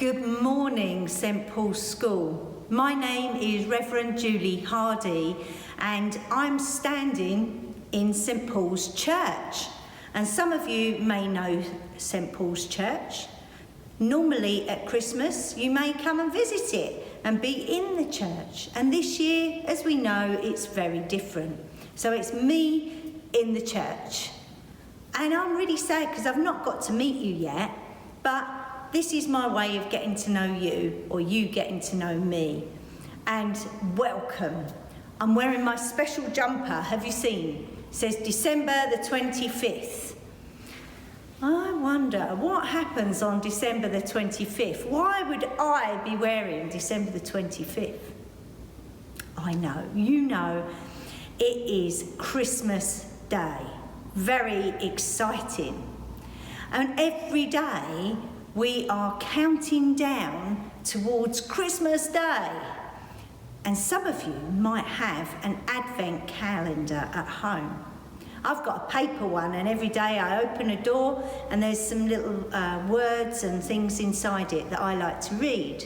Good morning, St Paul's School. My name is Revd Julie Hardy and I'm standing in St Paul's Church. And some of you may know St Paul's Church. Normally at Christmas you may come and visit it and be in the church. And this year, as we know, it's very different. So it's me in the church. And I'm really sad because I've not got to meet you yet, but this is my way of getting to know you, or you getting to know me. And welcome. I'm wearing my special jumper, have you seen? It says December the 25th. I wonder what happens on December the 25th. Why would I be wearing December the 25th? I know, you know, it is Christmas Day. Very exciting. And every day we are counting down towards Christmas Day. And some of you might have an advent calendar at home. I've got a paper one, and every day I open a door and there's some little words and things inside it that I like to read.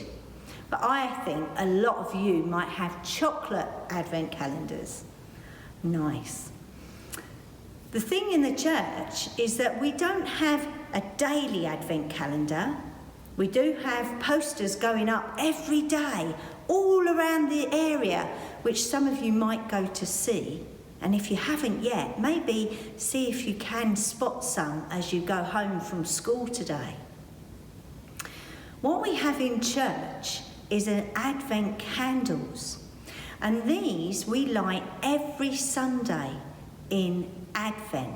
But I think a lot of you might have chocolate advent calendars. Nice. The thing in the church is that we don't have a daily advent calendar. We do have posters going up every day all around the area, which some of you might go to see. And if you haven't yet, maybe see if you can spot some as you go home from school today. What we have in church is an advent candles. And these we light every Sunday in Advent.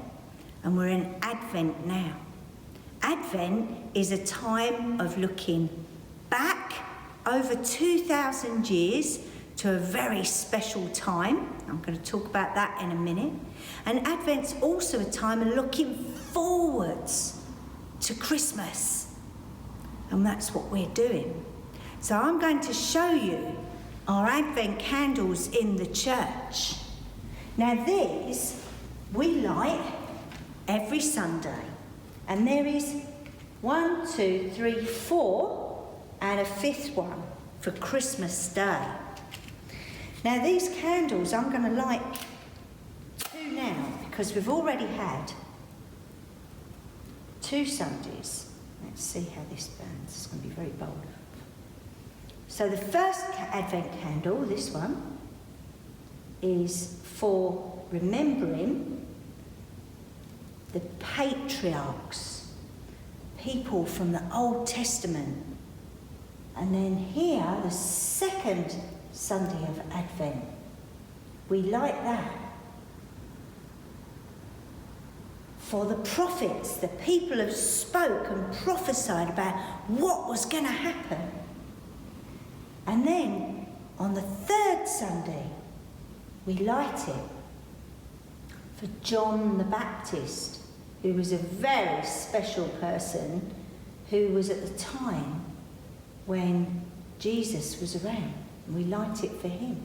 And we're in Advent now. Advent is a time of looking back over 2,000 years to a very special time. I'm going to talk about that in a minute. And Advent's also a time of looking forwards to Christmas. And that's what we're doing. So I'm going to show you our Advent candles in the church. Now these we light every Sunday. And there is 1, 2, 3, 4 and a fifth one for Christmas Day. Now these candles I'm going to light 2 now because we've already had 2 Sundays. Let's see how this burns. It's going to be very bold. So the first Advent candle, this one, is for remembering the patriarchs, people from the Old Testament. And then here, the second Sunday of Advent, we light that for the prophets. The people have spoke and prophesied about what was going to happen. And then on the third Sunday, we light it for John the Baptist, who was a very special person who was at the time when Jesus was around. And we light it for him.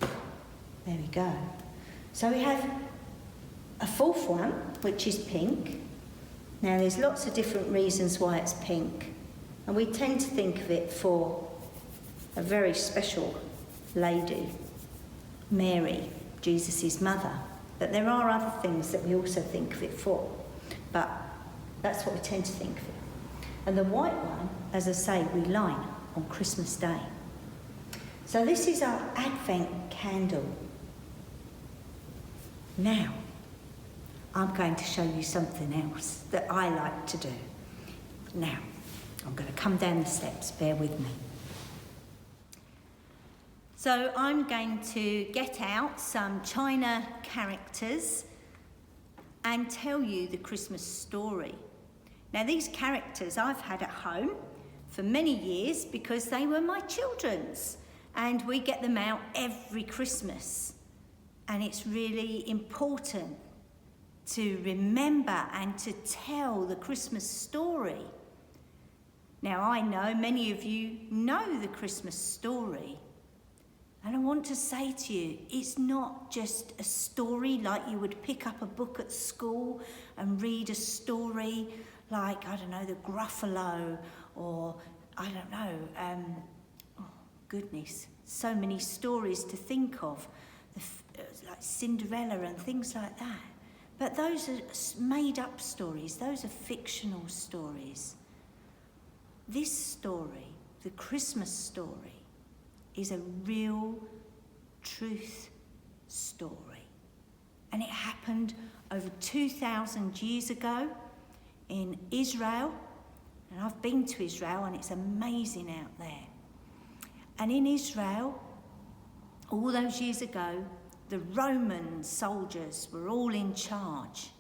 There we go. So we have a fourth one, which is pink. Now there's lots of different reasons why it's pink. And we tend to think of it for a very special lady, Mary, Jesus' mother. But there are other things that we also think of it for. But that's what we tend to think of it. And the white one, as I say, we light on Christmas Day. So this is our Advent candle. Now, I'm going to show you something else that I like to do. Now, I'm going to come down the steps, bear with me. So I'm going to get out some China characters and tell you the Christmas story. Now these characters I've had at home for many years because they were my children's, and we get them out every Christmas. And it's really important to remember and to tell the Christmas story. Now I know many of you know the Christmas story. And I want to say to you, it's not just a story like you would pick up a book at school and read a story like, I don't know, the Gruffalo or I don't know, oh goodness, so many stories to think of, like Cinderella and things like that. But those are made up stories, those are fictional stories. This story, the Christmas story, is a real truth story. And it happened over 2,000 years ago in Israel. And I've been to Israel and it's amazing out there. And in Israel, all those years ago, the Roman soldiers were all in charge.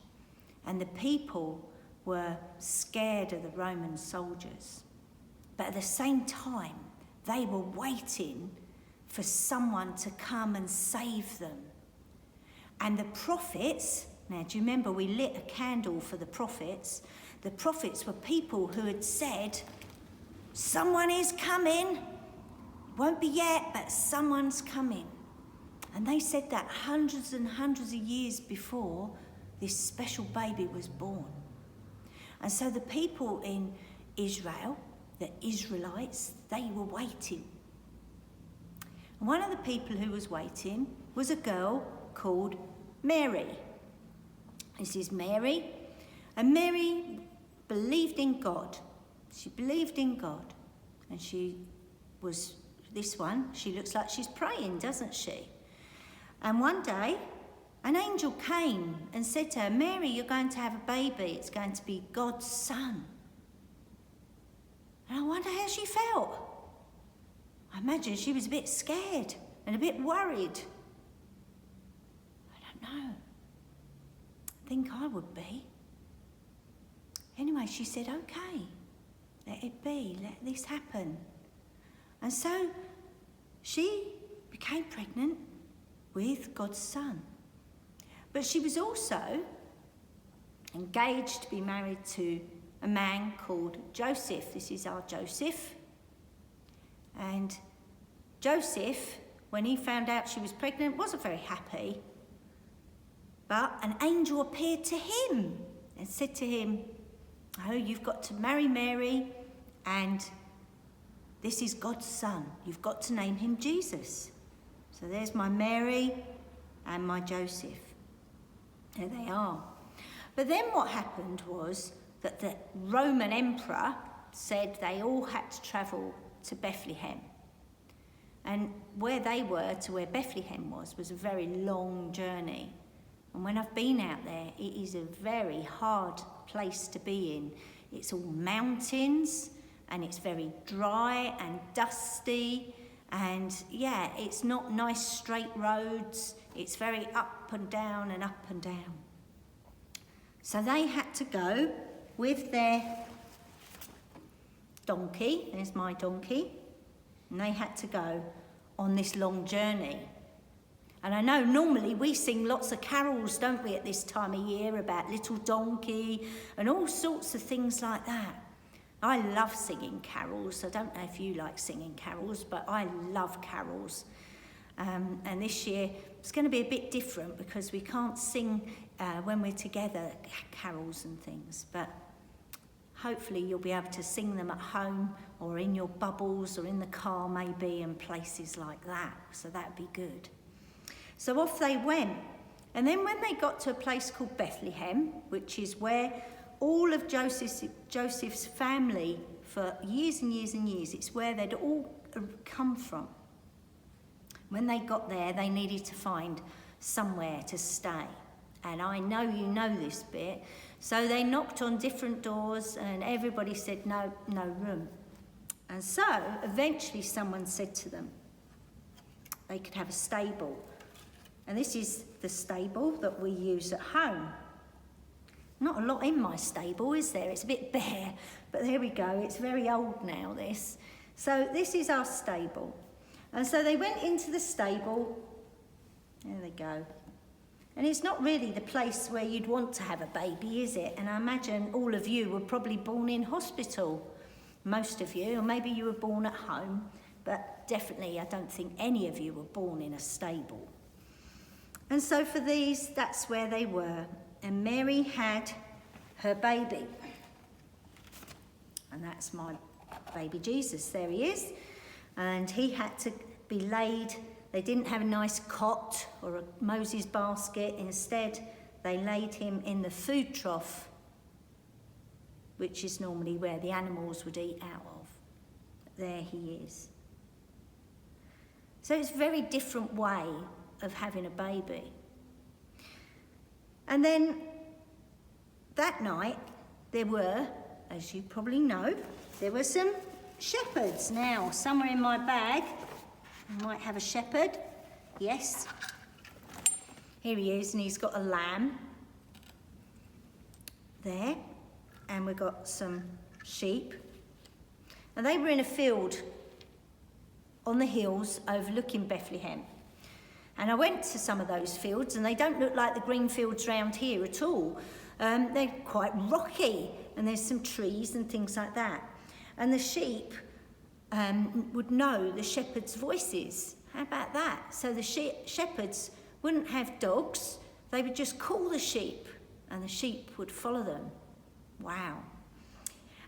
And the people were scared of the Roman soldiers. But at the same time, they were waiting for someone to come and save them. And the prophets, now do you remember we lit a candle for the prophets? The prophets were people who had said, someone is coming. It won't be yet, but someone's coming. And they said that hundreds and hundreds of years before this special baby was born. And so the people in Israel, the Israelites, they were waiting. And one of the people who was waiting was a girl called Mary. This is Mary. And Mary believed in God. She believed in God. And she was, this one, she looks like she's praying, doesn't she? And one day, an angel came and said to her, Mary, you're going to have a baby. It's going to be God's son. And I wonder how she felt. I imagine she was a bit scared and a bit worried. I don't know. I think I would be. Anyway, she said, okay, let it be, let this happen. And so she became pregnant with God's son. But she was also engaged to be married to a man called Joseph. This is our Joseph. And Joseph, when he found out she was pregnant, wasn't very happy. But an angel appeared to him and said to him, oh, you've got to marry Mary, and this is God's son. You've got to name him Jesus. So there's my Mary and my Joseph. There they are. But then what happened was that the Roman emperor said they all had to travel to Bethlehem. And where they were to where Bethlehem was a very long journey. And when I've been out there, it is a very hard place to be in. It's all mountains, and it's very dry and dusty, and yeah, it's not nice straight roads. It's very up and down and up and down. So they had to go with their donkey, there's my donkey, and they had to go on this long journey. And I know normally we sing lots of carols, don't we, at this time of year, about Little Donkey and all sorts of things like that. I love singing carols. I don't know if you like singing carols, but I love carols. And this year it's going to be a bit different because we can't sing when we're together carols and things. But hopefully you'll be able to sing them at home or in your bubbles or in the car maybe and places like that. So that'd be good. So off they went. And then when they got to a place called Bethlehem, which is where all of Joseph's family for years and years and years, it's where they'd all come from. When they got there, they needed to find somewhere to stay. And I know you know this bit. So they knocked on different doors and everybody said, no, no room. And so eventually someone said to them, they could have a stable. And this is the stable that we use at home. Not a lot in my stable, is there? It's a bit bare, but there we go. It's very old now, this. So this is our stable. And so they went into the stable. There they go. And it's not really the place where you'd want to have a baby, is it? And I imagine all of you were probably born in hospital, most of you, or maybe you were born at home, but definitely I don't think any of you were born in a stable. And so for these, that's where they were. And Mary had her baby. And that's my baby Jesus. There he is. And he had to be laid. They didn't have a nice cot or a Moses basket. Instead, they laid him in the food trough, which is normally where the animals would eat out of. There he is. So it's a very different way of having a baby. And then that night, there were, as you probably know, there were some shepherds. Now, somewhere in my bag, I might have a shepherd. Yes. Here he is, and he's got a lamb there. And we've got some sheep. And they were in a field on the hills overlooking Bethlehem. And I went to some of those fields, and they don't look like the green fields round here at all. They're quite rocky, and there's some trees and things like that. And the sheep would know the shepherds' voices. How about that? So the shepherds wouldn't have dogs. They would just call the sheep, and the sheep would follow them. Wow.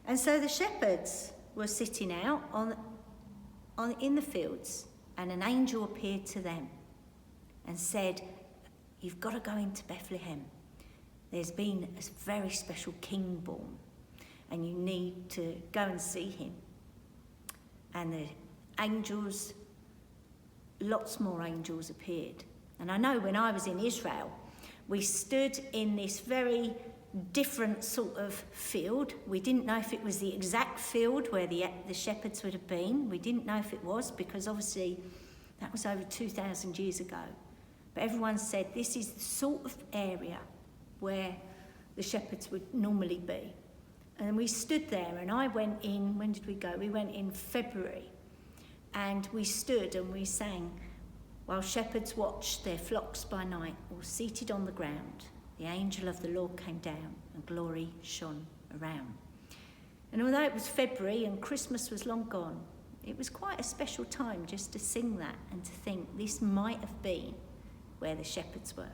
And so the shepherds were sitting out in the fields, and an angel appeared to them and said, "You've got to go into Bethlehem. There's been a very special king born, and you need to go and see him." And the angels, lots more angels appeared. And I know when I was in Israel, we stood in this very different sort of field. We didn't know if it was the exact field where the shepherds would have been. We didn't know if it was, because obviously that was over 2,000 years ago. But everyone said this is the sort of area where the shepherds would normally be. And we stood there, and I went in, when did we go? We went in February. And we stood and we sang, "While shepherds watched their flocks by night, all seated on the ground, the angel of the Lord came down, and glory shone around." And although it was February and Christmas was long gone, it was quite a special time just to sing that and to think this might have been where the shepherds were.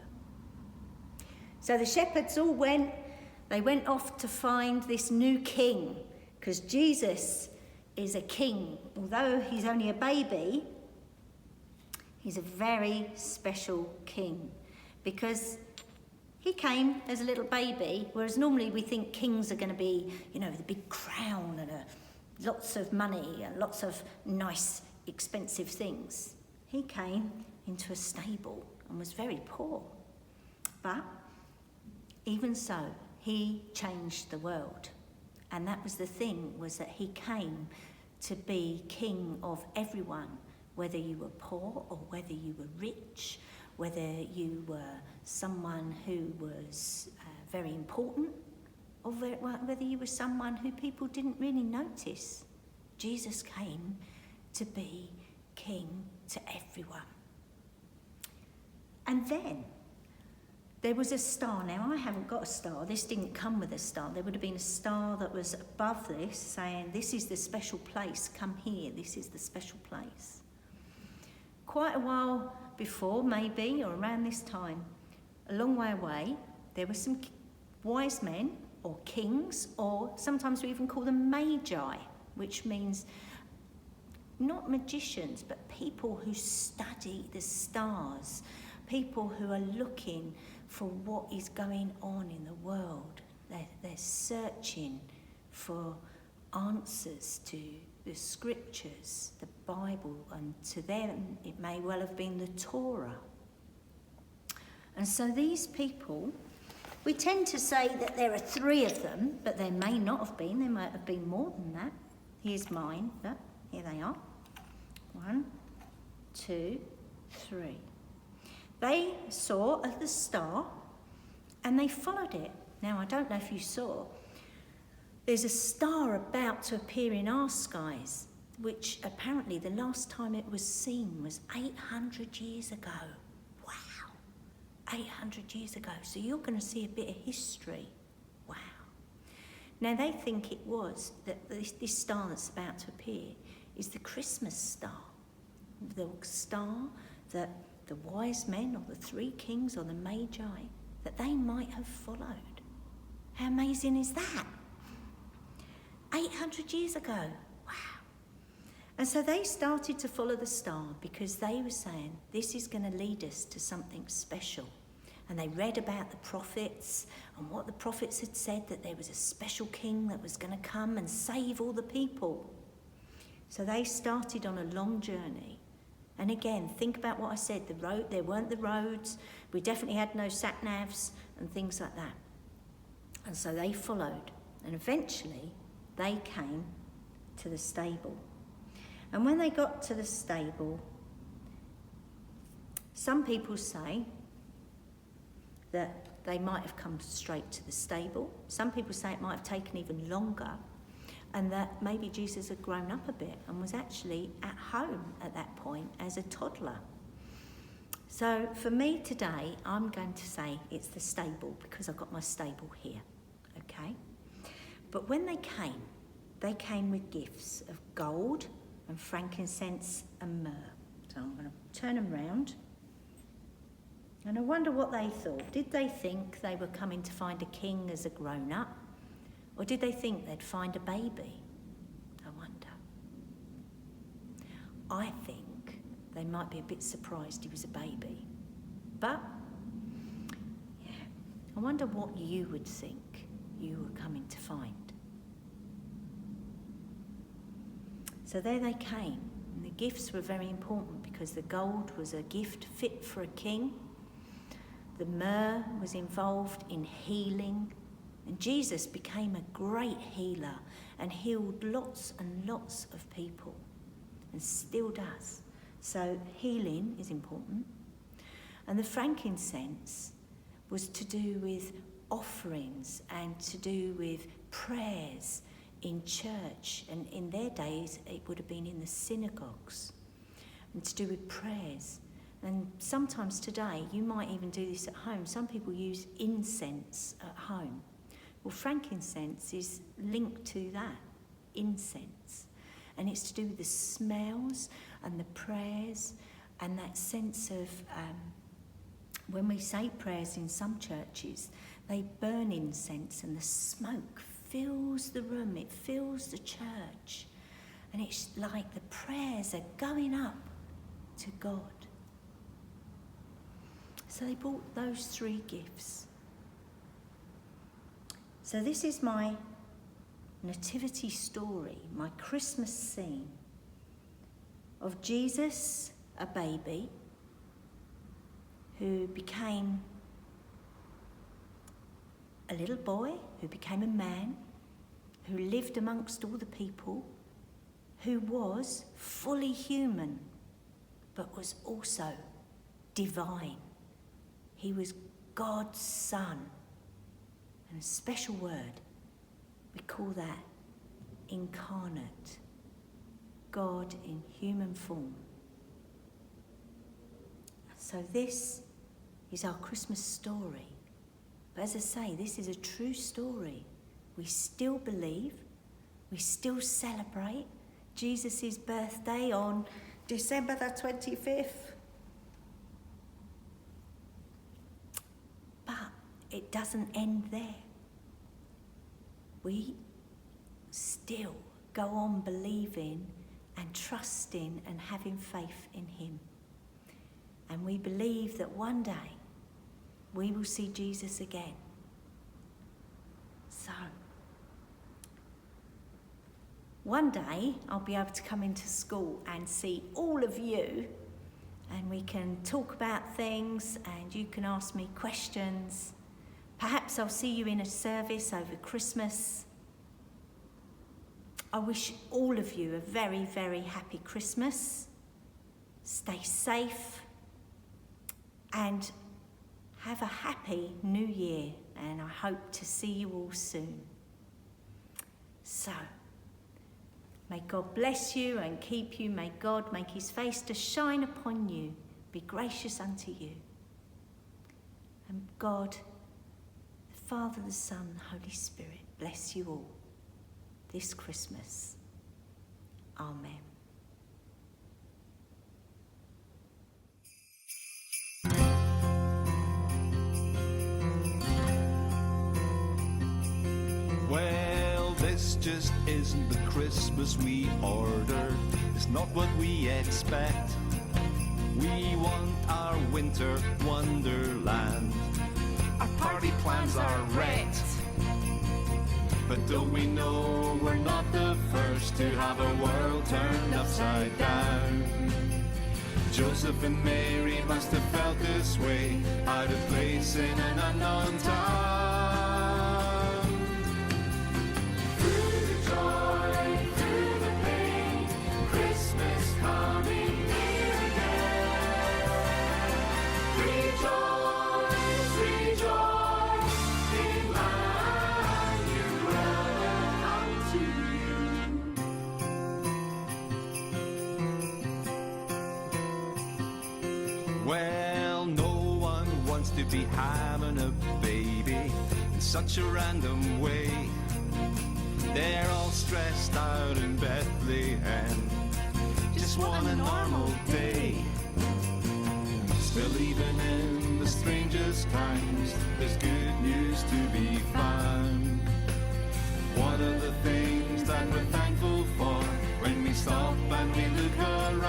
So the shepherds all went off to find this new king, because Jesus is a king. Although he's only a baby, he's a very special king, because he came as a little baby, whereas normally we think kings are going to be, the big crown and lots of money and lots of nice, expensive things. He came into a stable and was very poor. But even so, he changed the world. And that was the thing, was that he came to be king of everyone, whether you were poor or whether you were rich, whether you were someone who was very important, or whether you were someone who people didn't really notice. Jesus came to be king to everyone. And then there was a star. Now, I haven't got a star. This didn't come with a star. There would have been a star that was above this saying, "This is the special place. Come here. This is the special place." Quite a while before, maybe, or around this time, a long way away, there were some wise men or kings, or sometimes we even call them magi, which means not magicians, but people who study the stars, people who are looking for what is going on in the world. They're searching for answers to the scriptures, the Bible, and to them it may well have been the Torah. And so these people, we tend to say that there are 3 of them, but there may not have been. There might have been more than that. Here's mine. Look, here they are. 1, 2, 3. They saw the star and they followed it. Now, I don't know if you saw, there's a star about to appear in our skies, which apparently the last time it was seen was 800 years ago. Wow, 800 years ago. So you're going to see a bit of history. Wow. Now, they think it was that this star that's about to appear is the Christmas star, the star that the wise men or the 3 kings or the magi, that they might have followed. How amazing is that? 800 years ago. Wow. And so they started to follow the star because they were saying, this is going to lead us to something special. And they read about the prophets and what the prophets had said, that there was a special king that was going to come and save all the people. So they started on a long journey. And again, think about what I said, there weren't the roads, we definitely had no sat-navs and things like that. And so they followed, and eventually they came to the stable. And when they got to the stable, some people say that they might have come straight to the stable. Some people say it might have taken even longer, and that maybe Jesus had grown up a bit and was actually at home at that point as a toddler. So for me today, I'm going to say it's the stable because I've got my stable here, okay? But when they came with gifts of gold and frankincense and myrrh. So I'm going to turn them round. And I wonder what they thought. Did they think they were coming to find a king as a grown-up? Or did they think they'd find a baby? I wonder. I think they might be a bit surprised he was a baby. But, yeah, I wonder what you would think you were coming to find. So there they came, and the gifts were very important because the gold was a gift fit for a king. The myrrh was involved in healing, and Jesus became a great healer and healed lots and lots of people, and still does. So healing is important. And the frankincense was to do with offerings and to do with prayers in church, and in their days it would have been in the synagogues, and to do with prayers. And sometimes today you might even do this at home. Some people use incense at home. Well, frankincense is linked to that, incense, and it's to do with the smells and the prayers and that sense of when we say prayers in some churches, they burn incense and the smoke fills the room, it fills the church, and it's like the prayers are going up to God. So they brought those three gifts. So this is my nativity story, my Christmas scene of Jesus, a baby, who became a little boy, who became a man, who lived amongst all the people, who was fully human, but was also divine. He was God's son. And a special word, we call that incarnate. God in human form. So this is our Christmas story. But as I say, this is a true story. We still believe, we still celebrate Jesus' birthday on December the 25th. But it doesn't end there. We still go on believing and trusting and having faith in him. And we believe that one day we will see Jesus again. So, one day I'll be able to come into school and see all of you, and we can talk about things and you can ask me questions. Perhaps I'll see you in a service over Christmas. I wish all of you a very, very happy Christmas. Stay safe and have a happy new year, and I hope to see you all soon. So, may God bless you and keep you. May God make his face to shine upon you, be gracious unto you. And God, the Father, the Son, the Holy Spirit, bless you all this Christmas. Amen. Well, this just isn't the Christmas we ordered. It's not what we expect. We want our winter wonderland. Our party plans are wrecked. But don't we know we're not the first to have our world turned upside down? Joseph and Mary must have felt this way, out of place in an unknown town. Through the joy, through the pain, Christmas coming near again. Rejoice, rejoice, Emmanuel unto you. Well, no one wants to be having a baby in such a random way. They're all stressed out in Bethlehem, just want a normal day. Still, even in the strangest times, there's good news to be found. What are the things that we're thankful for when we stop and we look around?